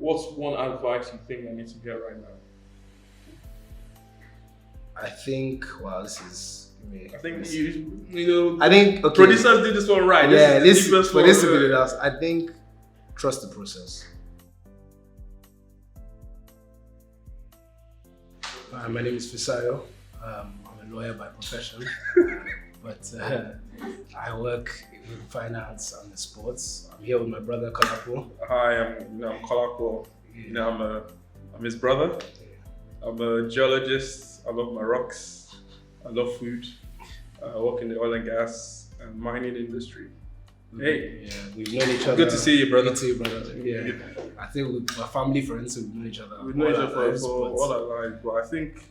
What's one advice you think I need to get right now? I think, wow, this is. I think you know. I think okay. Producers did this one right. Yeah, this is for this to be the last. I think trust the process. My name is Fisayo. I'm a lawyer by profession, but I work in finance and sports. I'm here with my brother Kolapo. Hi, I'm Kolapo. Yeah. I'm his brother. Yeah. I'm a geologist. I love my rocks. I love food. I work in the oil and gas and mining industry. Hey, yeah, we've known each other. Good to see you, brother. Good to see you, brother. Yeah, I think we're family friends, so we've known each other. We've known each other for all our lives, but I think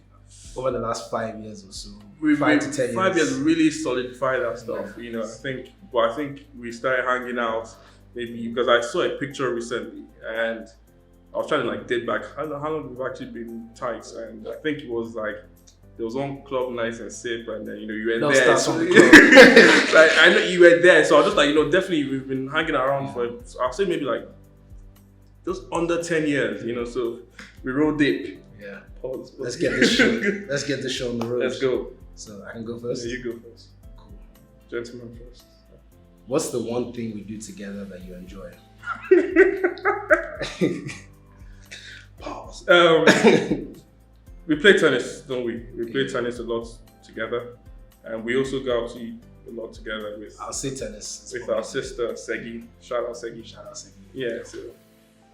over the last 5 years or so, we've 5 to 10 years. 5 years really solidified that stuff. Yeah. You know, I think we started hanging out maybe because I saw a picture recently and I was trying to like date back how long we've actually been tight, and I think it was like there was one club nice and safe, and then you were there. So, like, I know you were there, so I was just like definitely we've been hanging around for I'll say maybe like just under 10 years, so we roll deep. Yeah. Pause. Let's get this show. Let's get this show on the road. Let's go. So I can go first. Yeah, you go first. Cool. Gentleman first. What's the one thing we do together that you enjoy? Pause. We play tennis, don't we? We play tennis a lot together, and we also go out to eat a lot together with. I'll say tennis. With our sister Segi. Shout out Segi. Shout out Segi. Yeah, so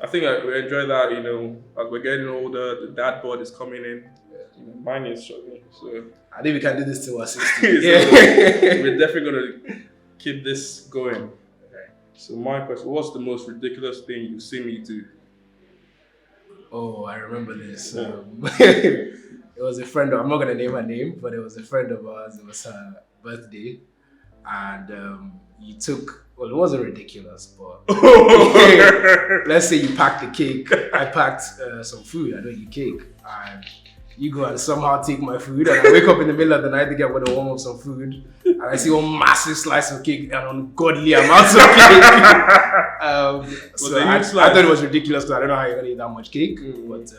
I think we enjoy that. As we're getting older, the dad bod is coming in. Yeah. Mine is struggling. So I think we can do this till we're 60. So we're definitely gonna keep this going. Okay. So my question: what's the most ridiculous thing you've seen me do? Oh, I remember this. It was a friend I'm not going to name her name, but it was a friend of ours. It was her birthday. And you took, well, it wasn't ridiculous, but let's say you packed the cake. I packed some food. I don't eat cake. And you go and somehow take my food. And I wake up in the middle of the night to get to warm up some food. And I see one massive slice of cake and ungodly amounts of cake. So I thought it was ridiculous because I don't know how you're gonna eat that much cake, but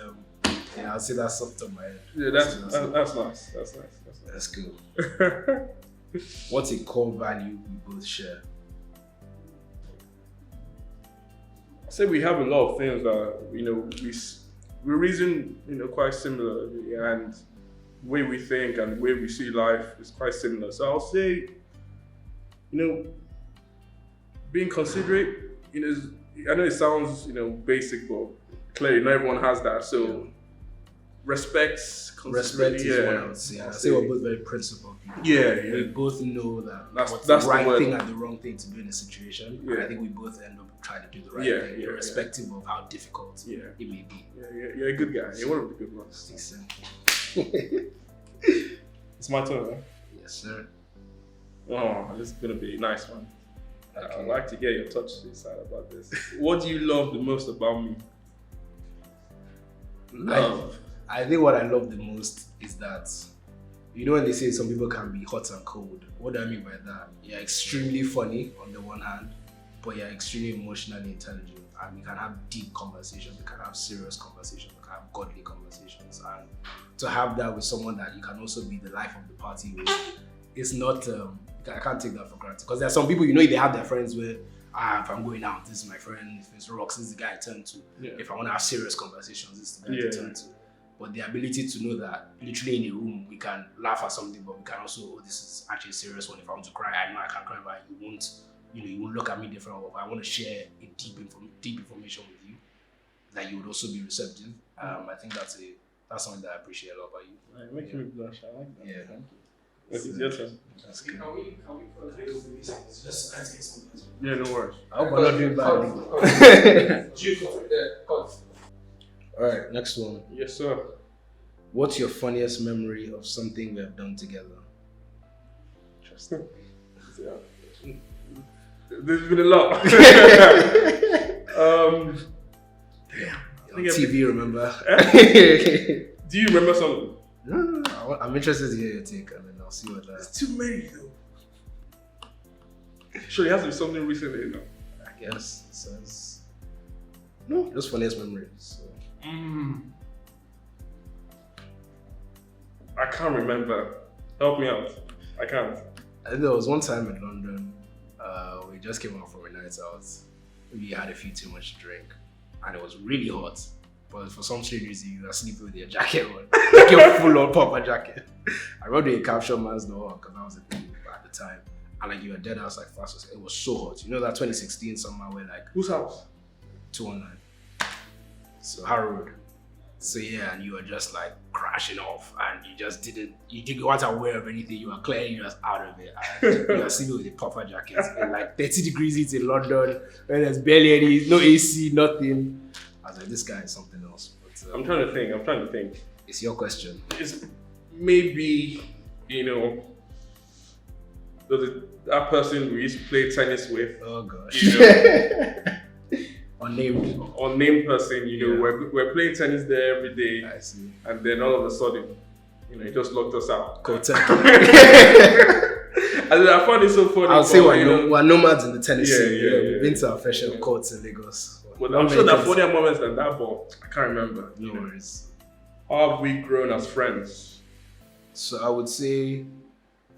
yeah, I'll say that's off the top of my head. Yeah, that's nice. That's nice. That's good. What's a core value we both share? I say we have a lot of things that we reason quite similar, and the way we think and the way we see life is quite similar. So I'll say, being considerate. I know it sounds basic, but clearly not everyone has that. So respect is one I would say. I say we're both very principled people. Yeah. We both know that what's the right thing and the wrong thing to do in a situation. Yeah. And I think we both end up trying to do the right thing, irrespective of how difficult it may be. Yeah, you're a good guy. You're one of the good ones. It's my turn, right? Yes, sir. Oh, this is gonna be a nice one. Okay. I'd like to get your touch inside about this. What do you love the most about me? Love. I think what I love the most is that, when they say some people can be hot and cold, what do I mean by that? You're extremely funny on the one hand, but you're extremely emotionally intelligent, and we can have deep conversations, we can have serious conversations, we can have godly conversations, and to have that with someone that you can also be the life of the party with, it's not, I can't take that for granted. Because there are some people, they have their friends where, if I'm going out, this is my friend. If it's rocks, this is the guy I turn to. Yeah. If I want to have serious conversations, this is the guy to turn to. But the ability to know that literally in a room, we can laugh at something, but we can also, this is actually a serious one. If I want to cry, I know I can cry, but you won't look at me different. Or if I want to share a deep information with you, that you would also be receptive. I think that's something that I appreciate a lot about you. It makes me blush. I like that. Yeah. Thank you. It's your turn. That's good. Can we just get something? Yeah, no worries. I hope I'm not doing badly. Alright, next one. Yes, sir. What's your funniest memory of something we have done together? Interesting. There's been a lot. TV, remember? Do you remember something? No. I'm interested to hear your take, and then I'll see what that. There's too many though. Sure, it has to be something recently, though. I guess it says No, just funniest memories. So. I can't remember. Help me out. I can't. I think there was one time in London, we just came out from a night out. We had a few too much to drink, and it was really hot. But for some strange reason, you were sleeping with your jacket on, like your full-on proper jacket. I remember the caption man's door because that was the thing at the time, and like you were dead outside fast. It was so hot. You know that 2016 summer where like Whose house? 219. So Harrow Road. So yeah, and you were just like crashing off, and you weren't aware of anything. You were clearly just out of it. And you were sleeping with a puffer jacket and like 30 degrees heat in London, where there's barely any, no AC, nothing. I was like, this guy is something else. But, I'm trying to think. It's your question. It's maybe, that person we used to play tennis with. Oh gosh. Unnamed person, we're playing tennis there every day. I see. And then all of a sudden, he just locked us out. And I found it so funny. I'll say we're nomads in the tennis scene. Yeah. We've been to our fashion courts in Lagos. But I'm sure there are funnier moments than that, but I can't remember. No worries. How have we grown as friends? So I would say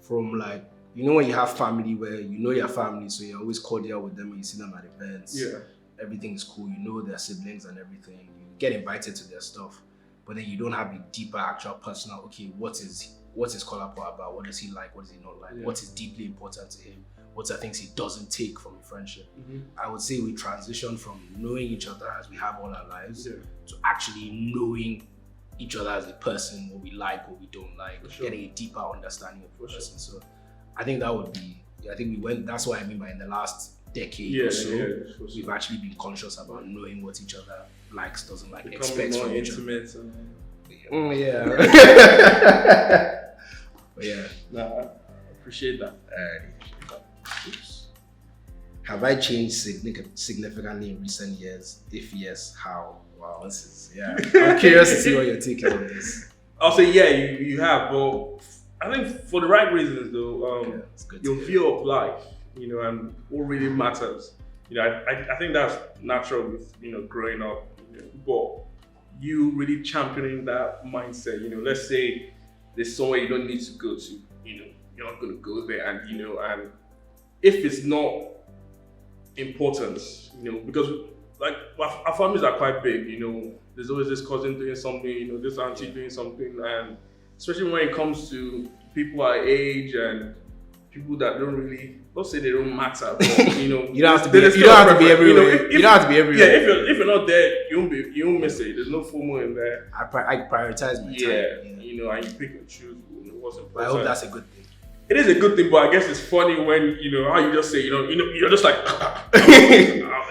from like, when you have family where you know your family, so you're always cordial with them when you see them at events. Yeah. Everything is cool, their siblings and everything. You get invited to their stuff, but then you don't have a deeper, actual personal, okay, what is Kolapo about? What does he like? What does he not like? Yeah. What is deeply important to him? What are things he doesn't take from a friendship? Mm-hmm. I would say we transition from knowing each other as we have all our lives Yeah. to actually knowing each other as a person, what we like, what we don't like, For sure. getting a deeper understanding of the For person. So I think that would be, that's what I mean by in the last decade or so, we've actually been conscious about knowing what each other likes, doesn't like, expects from each other. Yeah. But yeah. Nah, I appreciate that. Oops. Have I changed significantly in recent years? If yes, how? Wow, this is, I'm curious to see what your take is on this. I'll say, you have, but I think for the right reasons though, your view of life, and what really matters. I think that's natural with, growing up, but you really championing that mindset, let's say there's somewhere you don't need to go to, you're not going to go there, and, and if it's not important, because like our families are quite big, there's always this cousin doing something, this auntie doing something, and especially when it comes to people our age and people that don't really, not say they don't matter, but you don't have to be everywhere. You don't have to be everywhere. Yeah, if you're not there, you won't miss it. There's no FOMO in there. I prioritize my time. And you pick and choose what's important. I hope that's a good thing. It is a good thing, but I guess it's funny when how you just say you're just like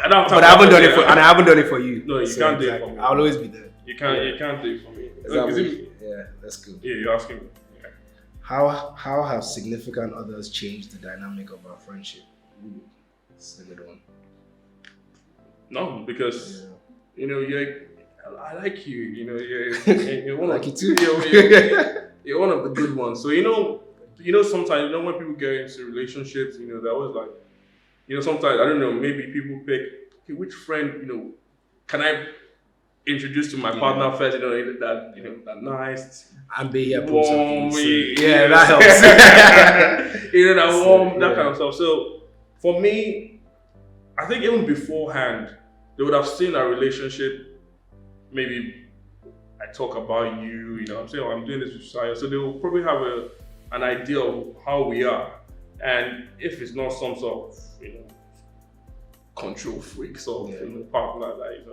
But I haven't done it for you. No, you can't do it for me. I'll always be there. You can't do it for me. Yeah, that's good. Yeah, you're asking me. How have significant others changed the dynamic of our friendship? Ooh, that's a good one. No, because I like you. You're one like of, you too. You're one of the good ones. So sometimes when people get into relationships, they're always like, sometimes I don't know, maybe people pick, okay, which friend can I introduce to my partner first? That nice. And be here, warm, that helps. that warm, that kind of stuff. So for me, I think even beforehand, they would have seen our relationship. Maybe I talk about you, I'm saying, I'm doing this with Fisayo. So they will probably have an idea of how we are. And if it's not some sort of, control freak sort of partner that,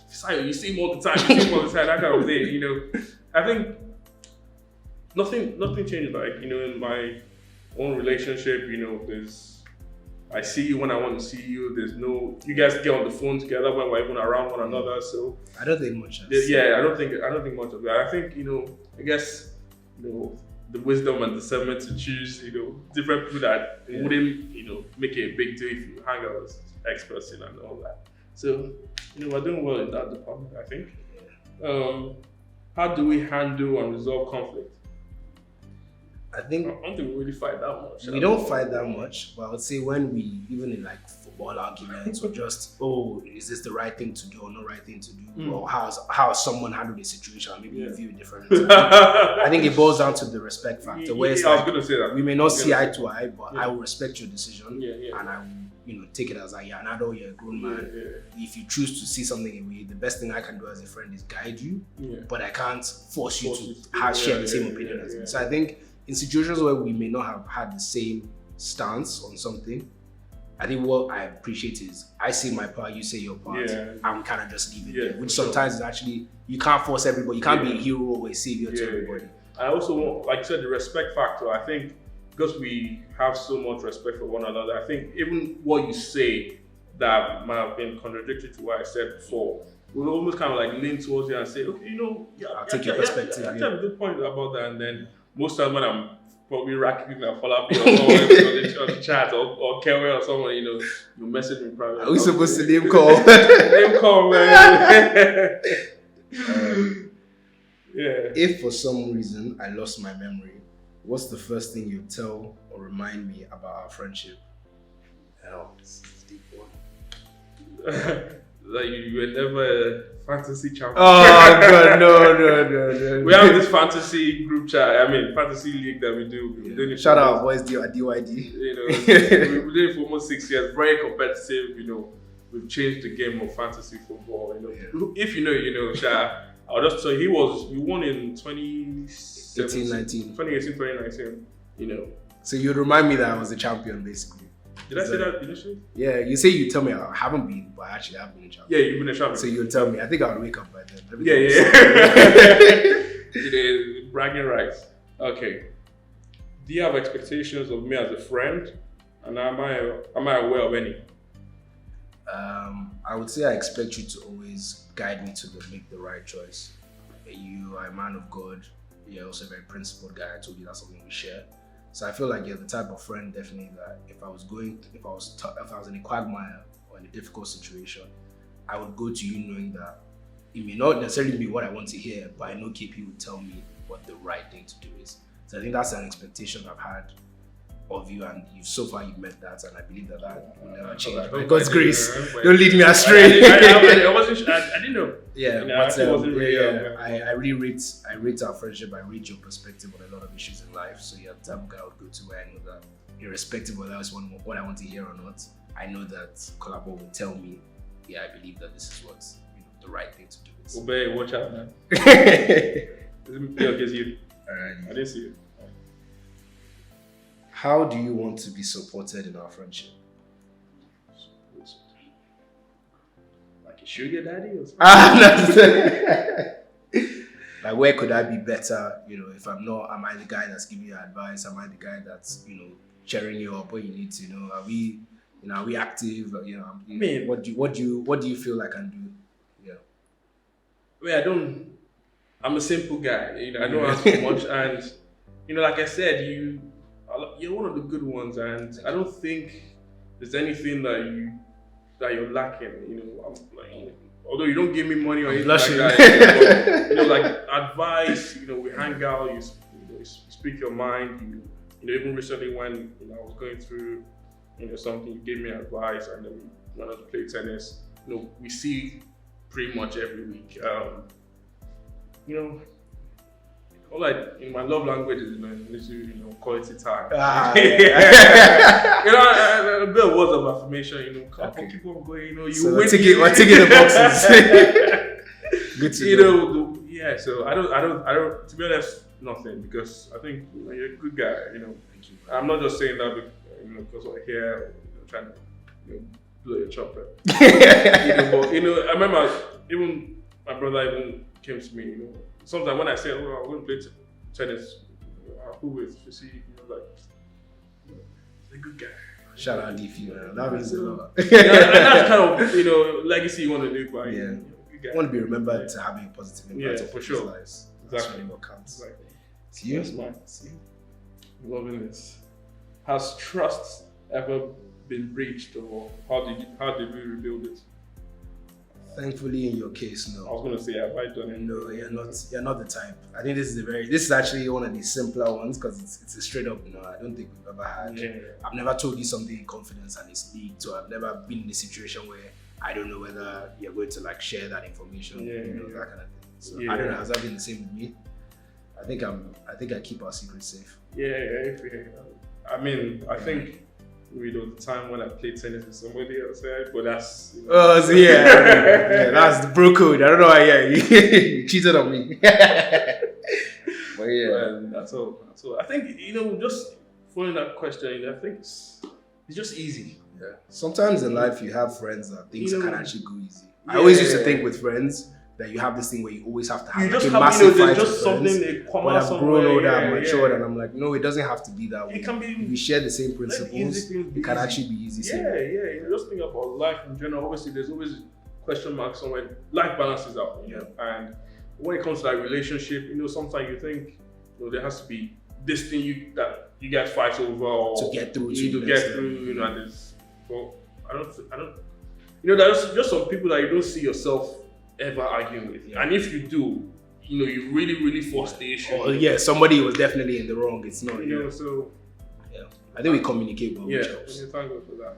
Fisayo, you see him all the time, that kind of thing, I think nothing changed. Like, in my own relationship, I see you when I want to see you. You guys get on the phone together when we're even around one another. So I don't think much. I don't think much of that. I think I guess the wisdom and discernment to choose different people that wouldn't make it a big deal if you hang out with X person and all that. So we're doing well in that department, I think. How do we handle and resolve conflict? I think I don't think we really fight that much. we don't fight that much, but I would say when we, even in like football arguments or just, oh, is this the right thing to do or not right thing to do? Or how someone handled the situation, maybe you view it differently. I think it boils down to the respect factor. Where it's I was like, going to say that. we may not see eye to eye, but I will respect your decision and I will, take it as like, you're an adult, you're a grown man. If you choose to see something in me, the best thing I can do as a friend is guide you, but I can't force you to share the same opinion as me. So I think in situations where we may not have had the same stance on something, I think what I appreciate is I say my part, you say your part, and we kind of just leave it there. Which sometimes is actually, you can't force everybody. You can't be a hero or a savior to everybody. I also want, like you said, the respect factor. I think because we have so much respect for one another, I think even what you say that might have been contradictory to what I said before, we'll almost kind of like lean towards you and say, okay, I'll take your perspective. I have a good point about that. And then most times when I'm probably racking people and follow me or someone on the chat or Kelly or someone, you message me private. Are we supposed to name call? Name call, man. If for some reason I lost my memory, what's the first thing you tell or remind me about our friendship? Hell, this is a deep one. Like you were never a fantasy champion. Oh god, no. We have this fantasy group chat. Fantasy league that we do. We've been doing it Shout out, boys, DYD. We've been doing it for almost 6 years. Very competitive. We've changed the game of fantasy football. If you know, Sha. I'll just tell you, we won in 2018, 2019. So you'd remind me that I was a champion, basically. Did I say that initially? Yeah, you say you tell me I haven't been, but I actually have been a champion. Yeah, you've been a champion. So you'll tell me. I think I'll wake up by then. Bragging rights. Okay. Do you have expectations of me as a friend? And am I aware of any? I would say I expect you to always guide me to make the right choice. You are a man of God. You're also a very principled guy. I told you that's something we share. So I feel like you're the type of friend, definitely, that if I was in a quagmire or in a difficult situation, I would go to you knowing that it may not necessarily be what I want to hear, but I know KP would tell me what the right thing to do is. So I think that's an expectation I've had of you, and you've met that, and I believe that will never change. By God's grace, don't lead me astray. I wasn't sure. I didn't know. I really rate our friendship. I read your perspective on a lot of issues in life. So you're the type of guy I would go to where I know that, irrespective of whether it's what I want to hear or not, I know that Kolapo will tell me, I believe that this is what's the right thing to do. Obey, watch out, man. You. Alright. I didn't see it. How do you want to be supported in our friendship? Like a sugar daddy or something? Like, where could I be better? If I'm not, am I the guy that's giving you advice? Am I the guy that's, cheering you up when you need to? Are we active? What do you feel like I can do? I'm a simple guy. I don't ask for much, and like I said, you're one of the good ones, and I don't think there's anything that you're lacking. Although you don't give me money or anything like that, like advice. We hang out. You speak your mind. Even recently when I was going through something, you gave me advice, and then we went to play tennis. We see pretty much every week. All my love language is quality time. A bit of words of affirmation. Keep on going. So we're ticking the boxes. Good to know. So I don't. To be honest, nothing, because I think you're a good guy. Thank you. I'm not just saying that because we're here trying to blow your trumpet. But I remember even my brother came to me. Sometimes when I say, I'm going to play tennis, who with Fisayo, he's a good guy. Shout out DF, man. That means a lot. And that's kind of legacy you want to do, but I want to be remembered to having a positive impact on people's lives. That's really what counts. Exactly. To you? That's mine. Loving this. Has trust ever been breached, or how did we rebuild it? Thankfully, in your case, I no. was gonna say, have I done it? No, you're not. You're not the type. I think this is actually one of the simpler ones because it's a straight up no. I don't think we've ever had. Yeah. I've never told you something in confidence and it's leaked. So I've never been in a situation where I don't know whether you're going to like share that information. Yeah, you know, yeah. that kind of thing. So Yeah. I don't know. Has that been the same with me? I think I keep our secrets safe. Yeah. I mean, I think we know the time when I played tennis with somebody else, but that's. You know. Oh, so yeah, that's the bro code. I don't know why. Yeah, you cheated on me. But yeah, That's all. I think just following that question, I think it's just easy. yeah. Sometimes in life you have friends that things can actually go easy. I Yeah. always used to think with friends that you have this thing where you always have to have You like just a have, massive fight there's just with something friends. they come But out I've somewhere. grown older, yeah, I'm matured, yeah. and I'm like, no, it doesn't have to be that way. It can be. If we share the same Let principles, easy things be it can easy. actually be easy. Yeah. Just think about life in general. Obviously, there's always question marks somewhere. Life balances out, And when it comes to that relationship, sometimes you think, there has to be this thing that you guys fight over or To get through you to need to the next get level. through, and this. But I don't. There's just some people that you don't see yourself ever arguing with, Yeah. and if you do, you really, really force the issue. Oh yeah, somebody was definitely in the wrong. It's not. So Yeah, I think we communicate well, which yeah, helps. thank God for that.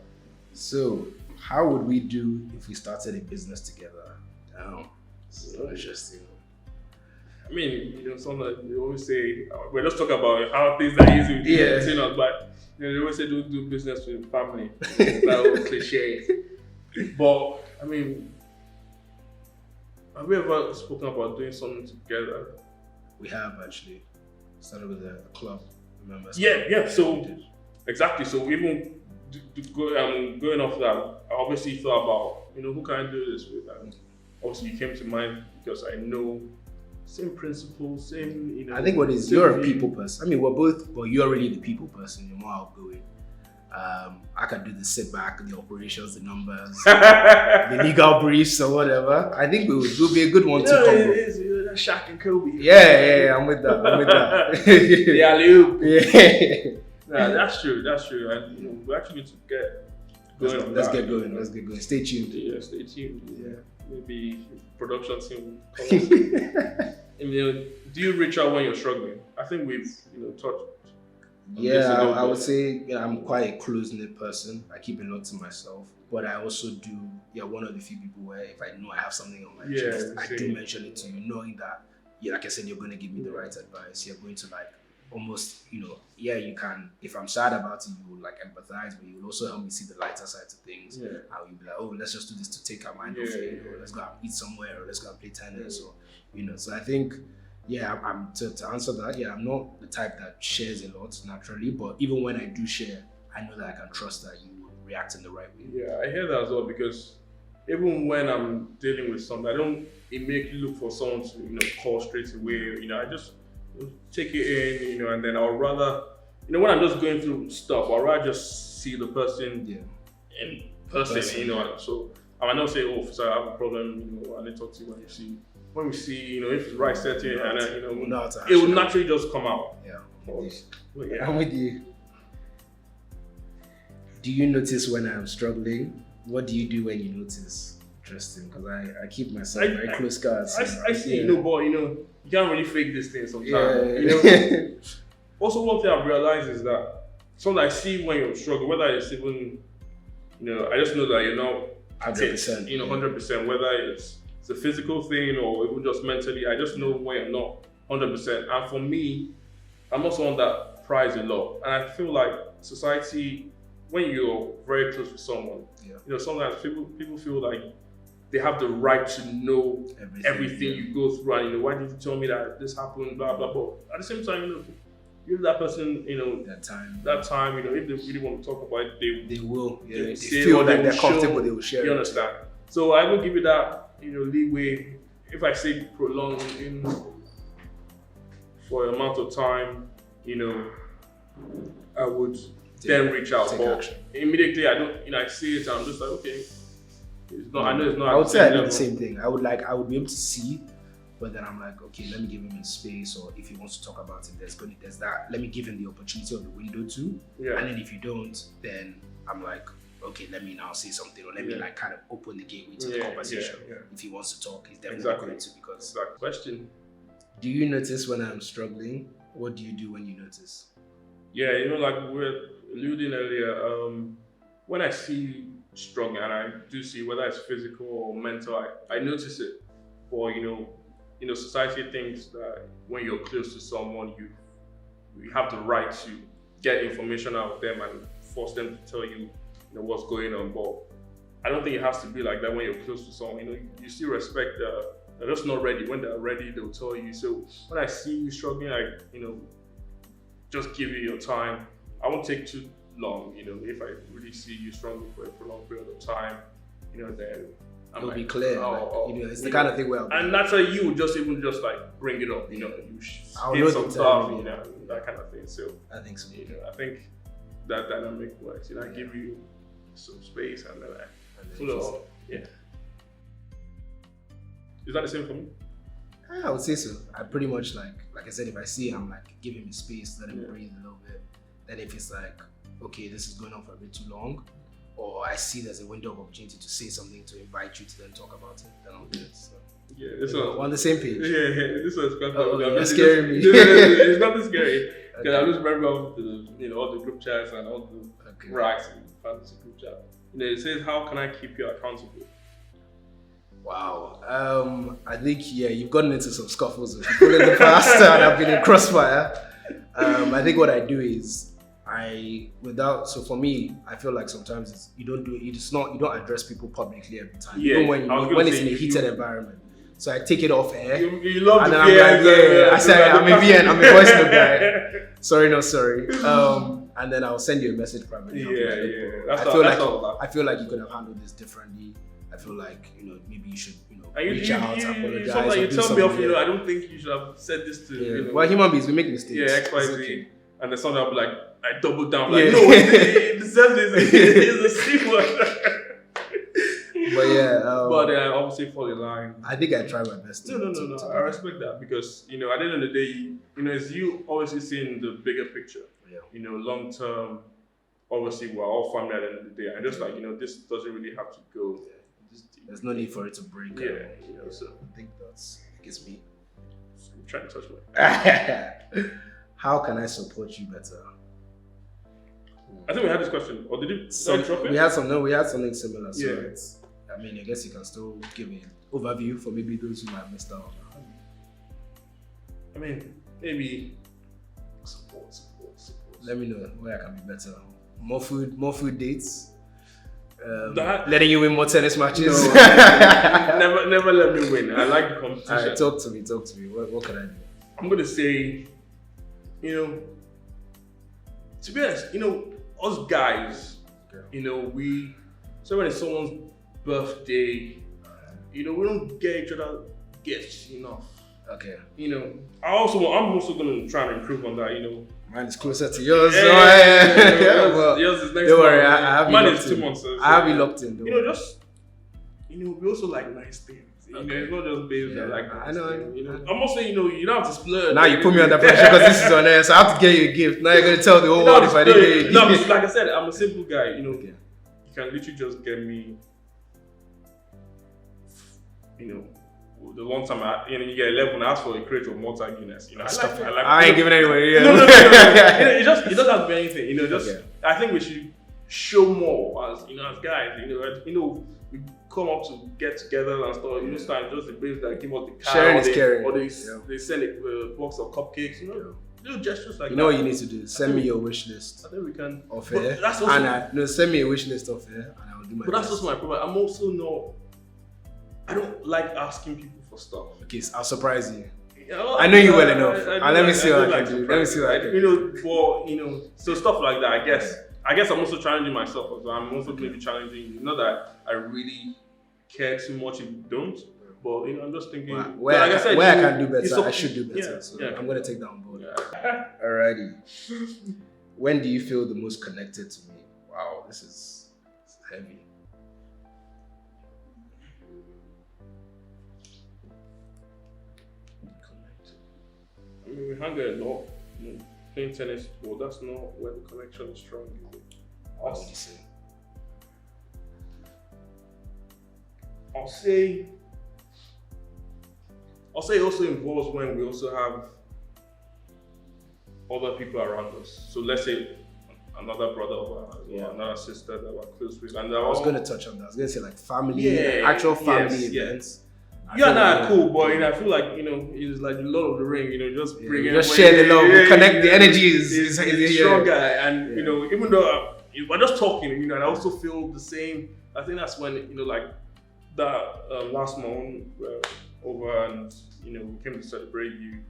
So, how would we do if we started a business together? So interesting. I mean, sometimes they always say, we're just talking about how things are easy with Yeah. but they always say don't do business with family. That old cliche. But, I mean, have we ever spoken about doing something together? We have actually started with a club. Remember? Yeah. So, exactly. So, even going off that, I obviously thought about, who can I do this with? And obviously, you came to mind because I know same principles, same, I think you're a people person. I mean, we're both, but you're really the people person. You're more outgoing. I can do the sit back, the operations, the numbers, the legal briefs or whatever. I think we'll be a good one to talk it about. is, that Shaq and Kobe. Yeah, I'm with that. The alley-oop. Yeah. Yeah, that's true. And we're actually going to get going on Let's that. get going. Stay tuned. Yeah, stay tuned. Yeah. Maybe production team. Do you reach out when you're struggling? I think we've touched. on this a Yeah, little I bit. would say I'm quite a close-knit person. I keep a lot to myself, but I also do. One of the few people where if I know I have something on my chest, I do same. mention it to you, knowing that like I said, you're going to give me the right advice. You're going to like almost, you can. If I'm sad about it, you will like empathize, but you will also help me see the lighter side of things. Yeah. And you'll be like, oh, let's just do this to take our mind off it. Or let's go and eat somewhere, or let's go and play tennis, or So I think. Yeah, I'm to answer that. Yeah, I'm not the type that shares a lot naturally, but even when I do share, I know that I can trust that you will react in the right way. Yeah, I hear that as well because even when I'm dealing with something, I don't immediately look for someone to call straight away. I just take it in, and then I'll rather when I'm just going through stuff, I'll rather just see the person in person, So I might not say, oh, Fisayo, I have a problem, I need to talk to you when we see, if it's right setting, and it will naturally just come out. Yeah. But yeah. I'm with you. Do you notice when I'm struggling? What do you do when you notice? Interesting, because I keep myself very close guards. I see, but you can't really fake this thing sometimes. Yeah. Also, one thing I've realized is that something I see when you're struggling, whether it's even, I just know that you're not at 100%, 100%, whether it's a physical thing or even just mentally, I just know when you're not 100%. And for me, I'm not someone that prides a lot. And I feel like society, when you're very close with someone, sometimes people feel like they have the right to know everything you go through. And, why did you tell me that this happened, blah, blah, blah. At the same time, give that person, that time, if they really want to talk about it, they will. Yeah, they they say feel what like they they're will comfortable, show, they will share you it. understand? So I will give you that, leeway. If I say prolong for an amount of time, I would then reach out. But action. Immediately I don't, I see it and I'm just like, okay, it's not, I know it's not. I would say I do level. the same thing. I would be able to see, but then I'm like, okay, let me give him his space, or if he wants to talk about it, there's that. Let me give him the opportunity or the window too. Yeah. And then if you don't, then I'm like, okay, let me now say something, or let me like kind of open the gateway to the conversation. If he wants to talk, he's definitely going to, because exact question. Do you notice when I'm struggling? What do you do when you notice? Yeah, like we were alluding earlier, when I see you struggling, and I do see whether it's physical or mental, I notice it. Or society thinks that when you're close to someone, you have the right to get information out of them and force them to tell you, what's going on. But I don't think it has to be like that when you're close to someone. You still respect they're just not ready. When they're ready, they'll tell you. So when I see you struggling, just give you your time. I won't take too long. If I really see you struggling for a prolonged period of time, then it'll be clear. It's the kind of thing where, and that's how you would just like bring it up. You I'll hit know some stuff. That kind of thing. So I think so. I think that dynamic works. I give you some space, and then I pull it off. Yeah. Is that the same for me? I would say so. I pretty much like I said, if I see him, like give him space, let him breathe a little bit. Then if it's like, okay, this is going on for a bit too long, or I see there's a window of opportunity to say something to invite you to then talk about it, then I'll do it. So, yeah, this one on the same page. Yeah, this one's quite you're scaring me. It's nothing scary. Because I just remember all the group chats and all the racks and fantasy group chat. It says, how can I keep you accountable? Wow. I think you've gotten into some scuffles with people in the past, and I've been in crossfire. I think what I do is so for me, I feel like sometimes you don't address people publicly every time. Yeah, even when it's in a heated environment. So I take it off air. You love and the then I'm like, I say I'm a VN, I'm a voice note guy. Sorry, no sorry. And then I'll send you a message privately. I feel like you could have handled this differently. I feel like maybe you should reach out, apologize. Sometimes you tell me off. I don't think you should have said this to. Well, human beings, we make mistakes. Yeah, X, Y, Z. Okay. And then sometimes I'll be like, I double down. Like, no, it deserves this. It's a C word. But but I obviously fall in line. I think I try my best. No. I respect that because at the end of the day, it's you obviously seeing the bigger picture. Yeah. Long term. Obviously, we're all family at the end of the day, and just like this doesn't really have to go. There's no need for it to break. Yeah, so I think it's me. I'm trying to touch me. How can I support you better? I think we had this question, or did you drop it? We had something similar. So I guess you can still give an overview for maybe those who might have missed out. Maybe support. Let me know where I can be better. More food dates. Letting you win more tennis matches. No, never let me win. I like the competition. Alright, talk to me. What can I do? I'm gonna say, to be honest, us guys, so when it's someone's birthday, we don't get each other gifts enough. Okay. I'm also gonna try and improve on that. Mine is closer to yours. Yours is next. Don't worry, I have mine is 2 months. So, I have you locked in. We also like nice things. It's not just based on like. I know. I'm also saying, you don't have to splurge. Now you put me under pressure because this is on air, so I have to get you a gift. Now you're gonna tell the whole world if I didn't get you a gift. No, like I said, I'm a simple guy. You can literally just get me. The long time, you get 11, I ask for a crate of Malta Guinness. I ain't giving anybody. No. It doesn't have to be anything. I think we should show more as guys. We come up to get together and stuff. Start just the babes that give us the car, sharing is caring. Or they send a box of cupcakes. Little gestures like that. What you need to do? Send me your wish list. I think we can. Off air. Send me a wish list off air, and I will do my. But that's also my problem. I'm also not. I don't like asking people for stuff. Okay, so I'll surprise you. I know you well enough. Let me see what I can do. Let me see what I can do. So stuff like that. I guess I'm also challenging myself as well. I'm also maybe challenging you. Not that I really care too much if you don't, but I'm just thinking. Where I can do better, I should do better. I'm gonna take that on board. Yeah. Alrighty. When do you feel the most connected to me? Wow, this is heavy. We hang a lot. Playing tennis, well, that's not where the connection is strong. What would you say? I'll say it also involves when we also have other people around us. So let's say another brother or another sister that we're close with. And I was going to touch on that. I was going to say like family, Yeah, actual family yes, events. You and I are cool, but I feel like it's like the Lord of the Ring. Just bring just share the love, connect the energies. He's a strong guy, and even though we're just talking, and I also feel the same. I think that's when like that last month over, and we came to celebrate you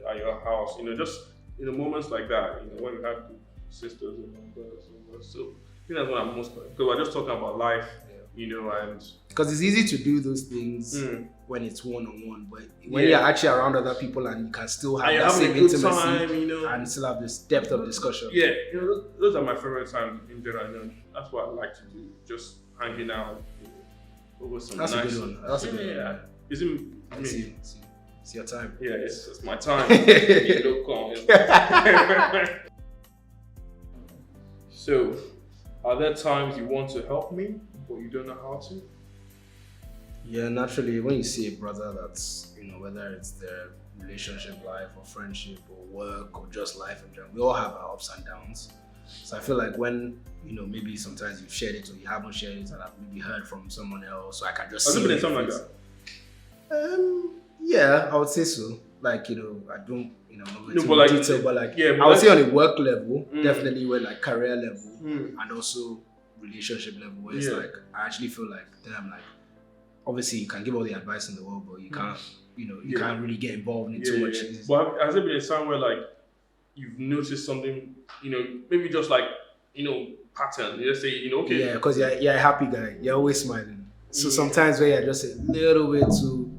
at your house. Just moments like that. When we have sisters and brothers, so I think that's what I'm most because we're just talking about life. And because it's easy to do those things when it's one-on-one, but when you're actually around other people and you can still have that same intimacy and still have this depth of discussion. Yeah, those are my favorite times in general. That's what I like to do, just hanging out over some That's nice. A good one. That's a good one. Is it? It's your time. Yeah, it's my time. Don't call me. So, are there times you want to help me, but you don't know how to? Yeah, naturally, when you see a brother that's, whether it's their relationship life or friendship or work or just life in general, we all have our ups and downs. So I feel like when, maybe sometimes you've shared it or you haven't shared it and I've maybe heard from someone else, so I can just Has see it been something like that? Yeah, I would say so. Like, I don't, No, but like, detail, but like, yeah, but I would say on a work level, definitely when like career level and also relationship level, where it's like, I actually feel like, damn, like, obviously you can give all the advice in the world, but you can't, you can't really get involved in too much. But has it been a time where like, you've noticed something, maybe just like, pattern, let's say, okay. Yeah, because you're a happy guy, you're always smiling. So sometimes where you're just a little bit too,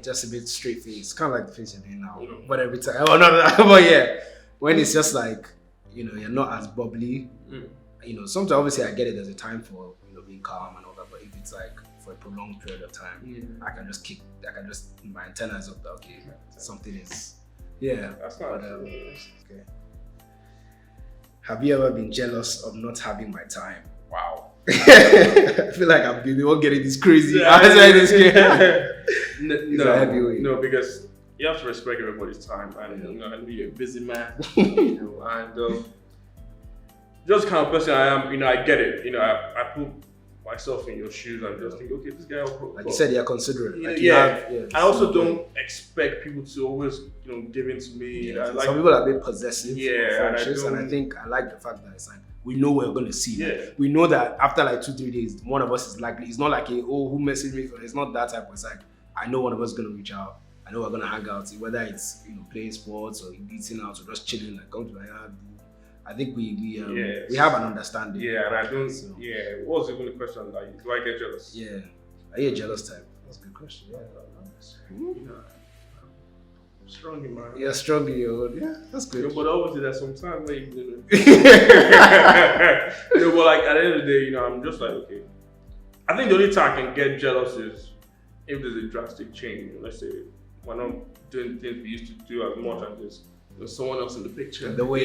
just a bit straight face, kind of like the face you're doing now. But every time, but yeah, when it's just like, you're not as bubbly. Sometimes obviously I get it. There's a time for being calm and all that. But if it's like for a prolonged period of time, I can just my antennas up. Okay, something is. Yeah. That's not. Okay. Have you ever been jealous of not having my time? Wow. I feel like I'm the one getting this crazy. No, because you have to respect everybody's time, and and be a busy man, and just kind of person I am. I get it. I put myself in your shoes and just think, okay, this guy will. Like you said, you're considerate. Like I also don't expect people to always, give in to me. Some people are a bit possessive. Yeah, and I think I like the fact that it's like we know we're going to see. Like, we know that after like 2-3 days, one of us is likely. It's not like who messaged me. It's not that type. It's like I know one of us is going to reach out. I know we're going to hang out. Whether it's playing sports or eating out or just chilling, like come to my yard. I think we have an understanding. Yeah, and I don't. So. Yeah, what was even the question? Like, do I get jealous? Yeah, are you a jealous type? That's a good question. Yeah, I'm strong in my. Yeah, strong in your own. Yeah, that's good. But obviously, there's some time where you. But like at the end of the day, I'm just like, okay. I think the only time I can get jealous is if there's a drastic change. Let's say we're not doing things we used to do as much, and there's someone else in the picture. The way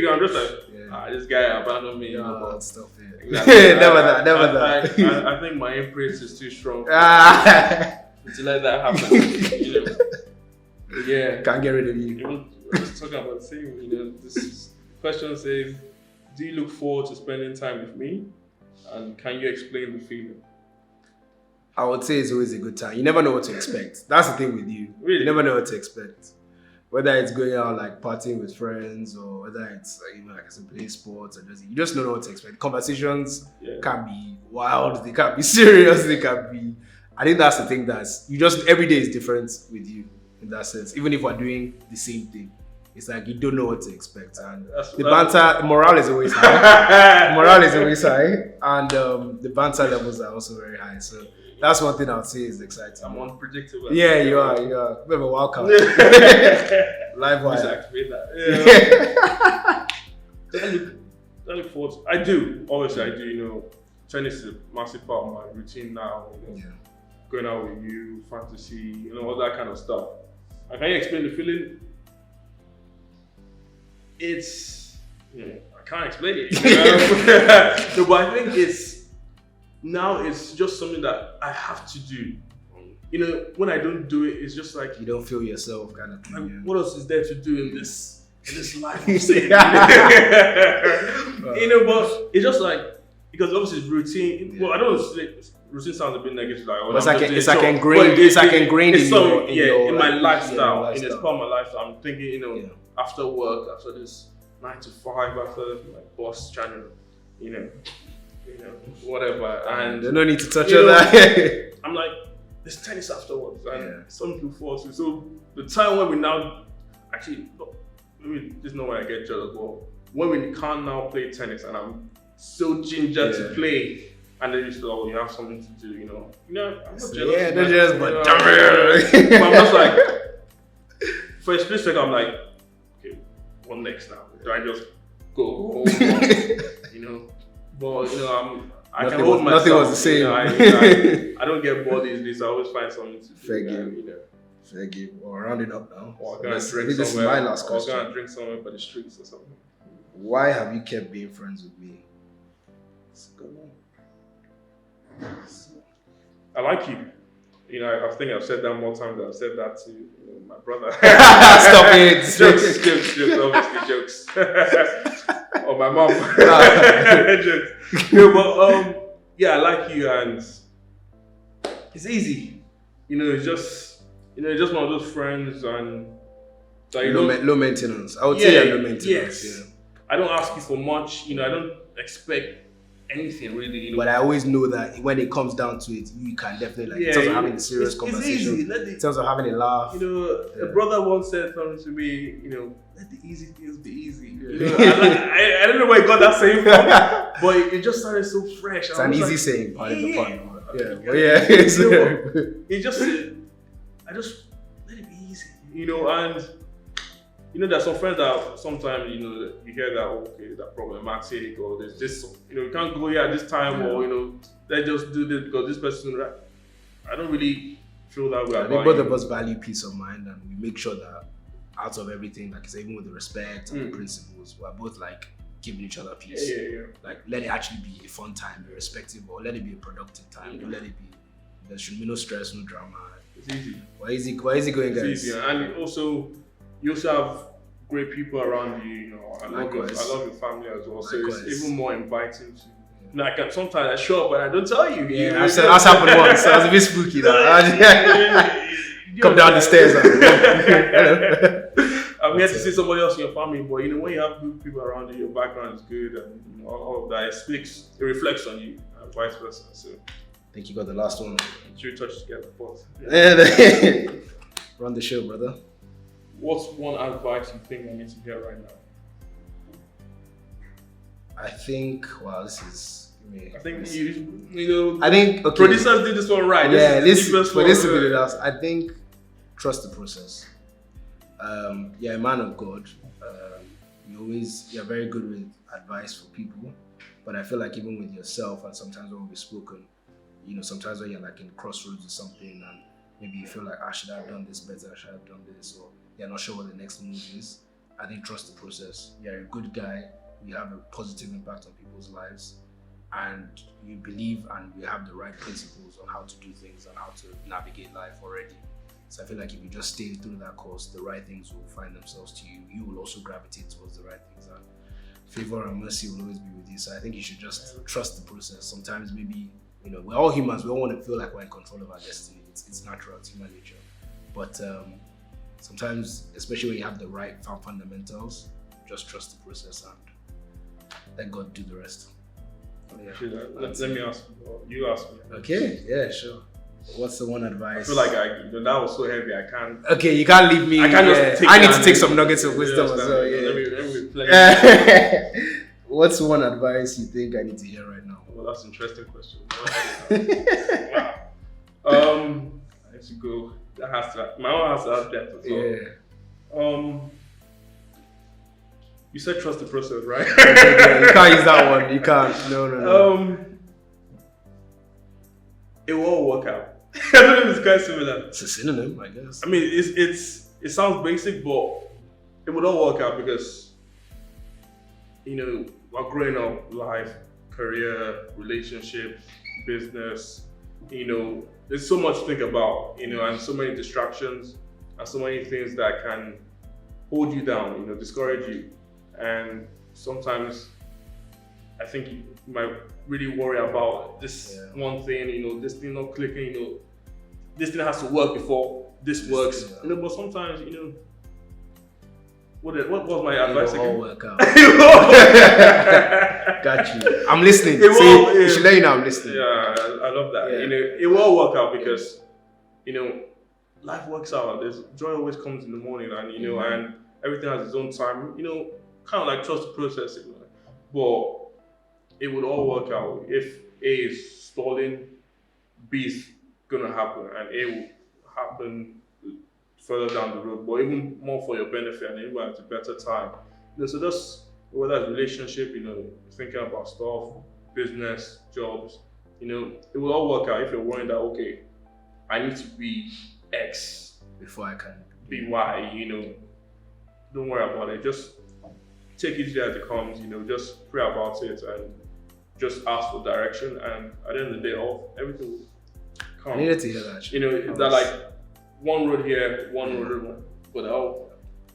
I'm just like, this guy abandoned me. Stuff. Yeah. Exactly. never that. I think my imprint is too strong to let that happen. Yeah. Can't get rid of you. I was talking about the same. This question says, do you look forward to spending time with me? And can you explain the feeling? I would say it's always a good time. You never know what to expect. That's the thing with you. Really? You never know what to expect. Whether it's going out like partying with friends or whether it's like I said, playing sports or you just don't know what to expect. Conversations can be wild, they can be serious, they can be. I think that's the thing every day is different with you in that sense. Even if we're doing the same thing, it's like you don't know what to expect. And the morale is always high. And the banter levels are also very high. So that's one thing I would say is exciting. I'm unpredictable. Yeah, you are. A bit of a wild card. Live wire. Activate that. I look forward to, I do. Obviously, I do. Tennis is a massive part of my routine now. Going out with you, fantasy, all that kind of stuff. Can you explain the feeling? It's, I can't explain it. No, but I think it's now it's just something that I have to do. You know, when I don't do it, it's just like You don't feel yourself kind of like, thing. what else is there to do in this life? I'm saying? You know, but it's just like because obviously it's routine. Yeah. Well, I don't know, routine sounds a bit negative. Like, But it's like it's ingrained. It's like ingrained in your in my like, lifestyle. yeah, In it's part of my lifestyle. I'm thinking, you know, Yeah. after work, after this 9 to 5, after my boss trying to, you know, whatever, and There's no need to touch you on know, that. I'm like, there's tennis afterwards, and Yeah. some people fall asleep. So the time when we now actually, maybe this is not where I get jealous, but when we can't now play tennis, and I'm so ginger to Yeah. play, and then you say, oh, you have something to do, you know, I'm not jealous. Yeah, they're jealous, but but I'm just like, for a split second, I'm like, okay, what next now? Do I just go home? You know, but you know, I can hold myself. Nothing was the same. You know, I don't get bored these days. I always find something to do. Fair game. You know. Fair game. Well, rounding up now. Or I So can let's- drink this is somewhere. my last Or I question. can drink somewhere by the streets or something. Why have you kept being friends with me? It's a good one. I like you. You know, I think I've said that more times than I've said that to my brother. Stop it. jokes, obviously jokes. Or my mom. Jokes. No, but yeah, I like you, and it's easy. You know, it's just one of those friends, and that you don't. Low maintenance. I would say Yeah, low maintenance. yes. Yeah. I don't ask you for much. You know, I don't expect anything really. You know, But I always know that when it comes down to it, you can definitely like in terms of having a serious it's conversation, easy. in terms of having a laugh. You know, Yeah. a brother once said something to me. You know, let the easy things be easy. Yeah. You know, I don't know where he got that saying from, but it just sounded so fresh. It's an easy saying, pardon the pun. Yeah, but yeah. yeah. You know, it just said, I just let it be easy. You know, and you know, there's some friends that sometimes, you know, you hear that, okay, that problematic, or there's this, you know, you can't go here at this time, or, you know, let's just do this because this person, right? I don't really feel that way. I about think both you. of us value peace of mind, and we make sure that out of everything, like I said, even with the respect and the principles, we're both like giving each other peace. Yeah. Like let it actually be a fun time, irrespective, or let it be a productive time. Don't let it be. There should be no stress, no drama. It's easy. Why easy going, guys? It's easy. And also, you also have great people around you. You know, I love your family as well. So Likewise. it's even more inviting to. You know, I can sometimes I show up, but I don't tell you. You know, Yeah, that's happened once. So I was a bit spooky. Come down the stairs. I'm here to see somebody else in your family, but you know, when you have good people around you, your background is good, and you know, all of that, it reflects on you, and vice versa. So, I think you got the last one. should we touch together, but Run the show, brother. what's one advice you think I need to hear right now? I think, wow, this is. I think you know. I think, okay. Producers did this one right. Yeah, this this will be the last. I think trust the process. You're a man of God. You're very good with advice for people, but I feel like even with yourself, and sometimes when we've spoken, you know, sometimes when you're like in crossroads or something, and maybe you feel like I should have done this better, I should have done this, or you're not sure what the next move is. I think trust the process. You're a good guy. You have a positive impact on people's lives, and you believe and you have the right principles on how to do things and how to navigate life already. So I feel like if you just stay through that course, the right things will find themselves to you. You will also gravitate towards the right things, and favor and mercy will always be with you. So I think you should just trust the process. Sometimes maybe, you know, we're all humans. We all want to feel like we're in control of our destiny. It's natural, it's human nature. But sometimes, especially when you have the right fundamentals, just trust the process and let God do the rest. Yeah. Let me ask you. You ask me. Okay, yeah, sure. What's the one I advice? feel like that was so heavy. I can't. Okay, you can't leave me. I can't just take I need that to take some nuggets of wisdom as well. Let Yeah. me play. What's one advice you think I need to hear right now? Well, that's an interesting question. Wow. Let's go. My one has to have depth as well. Yeah. You said trust the process, right? You can't use that one. You can't. No. It will all work out. I don't know if it's quite similar. It's a synonym, I guess. I mean, it sounds basic, but it would all work out because, you know, while growing up, life, career, relationship, business, there's so much to think about, and so many distractions and so many things that can hold you down, discourage you. And sometimes I think you might really worry about this one thing, this thing not clicking, this thing has to work before this works. But sometimes, what was my advice It'll all again? work out. Got you. I'm listening. You should let you know I'm listening. Yeah, I love that. Yeah. It will all work out because, life works out. There's joy always comes in the morning, and and everything has its own time. Kind of like trust the process, but it would all work out. If A is stalling, B is gonna happen, and A will happen further down the road, but even more for your benefit and even at a better time. So that's whether it's relationship, thinking about stuff, business, jobs, it will all work out if you're worrying that okay, I need to be X Before I can be Y, don't worry about it. Just take each day as it comes, just pray about it and just ask for direction, and at the end of the day, everything will come. I needed to hear that. They're like one road here, one road, but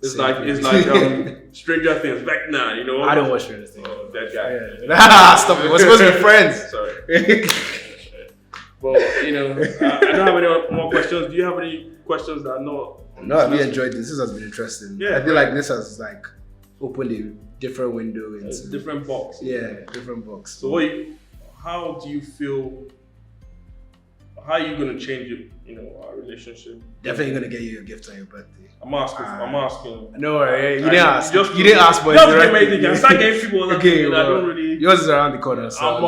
it's Same like Stranger Things back now, I don't watch Stranger Things. Oh, that guy. Yeah. Stop it. We're supposed to be friends. Sorry. Well, I don't have any more questions. Do you have any questions that are not? No, I really enjoyed this. This has been interesting. Yeah, I feel like this has opened a different window into different box. Yeah, different box. So how do you feel? How are you gonna change our relationship? Definitely gonna get you a gift on your birthday. I'm asking. No worry, you didn't ask. You didn't ask, but don't it's give me anything. I start getting people that okay, I don't really. Yours is around the corner. So I'm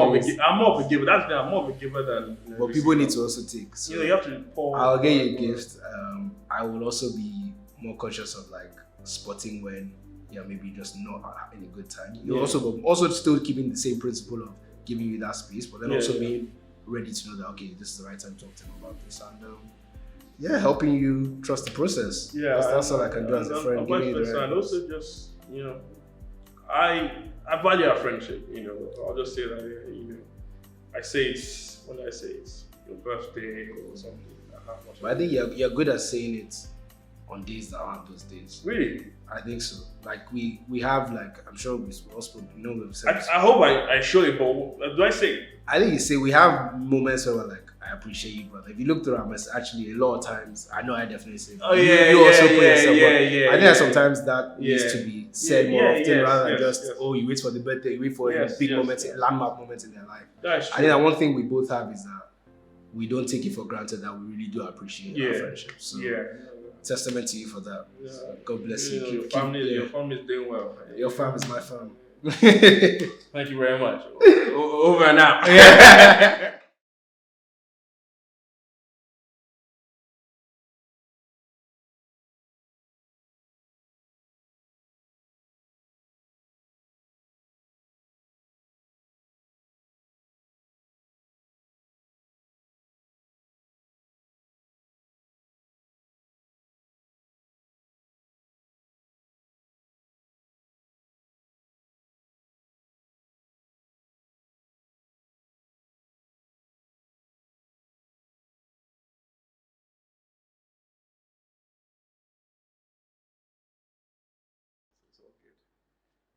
more of a giver. That's I'm more of a giver than. But people need to also take. So you have to pour. I'll get you a gift. I will also be more conscious of spotting when maybe just not having a good time. You also still keeping the same principle of giving you that space, but then also being ready to know that okay, this is the right time to talk to him about this, and helping you trust the process. Yeah, that's all I can do as a friend. And also just I value our friendship. I'll just say that I say it's when I say it's your birthday or something. But I think you're good at saying it on days that aren't those days. Really? I think so. We have I'm sure we also we've said. I hope I show it, but do I say it? I think you say we have moments where we're I appreciate you, brother. If you look through our message, actually a lot of times, I know I definitely say. Oh you also put yourself. I think that sometimes that needs to be said more often rather than just you wait for the birthday, you wait for big moments, landmark moments in their life. That's true. I think that one thing we both have is that we don't take it for granted that we really do appreciate our friendship. So testament to you for that. Yeah. So God bless you. Your family is doing well. Your fam is my fam. Thank you very much. Over and out.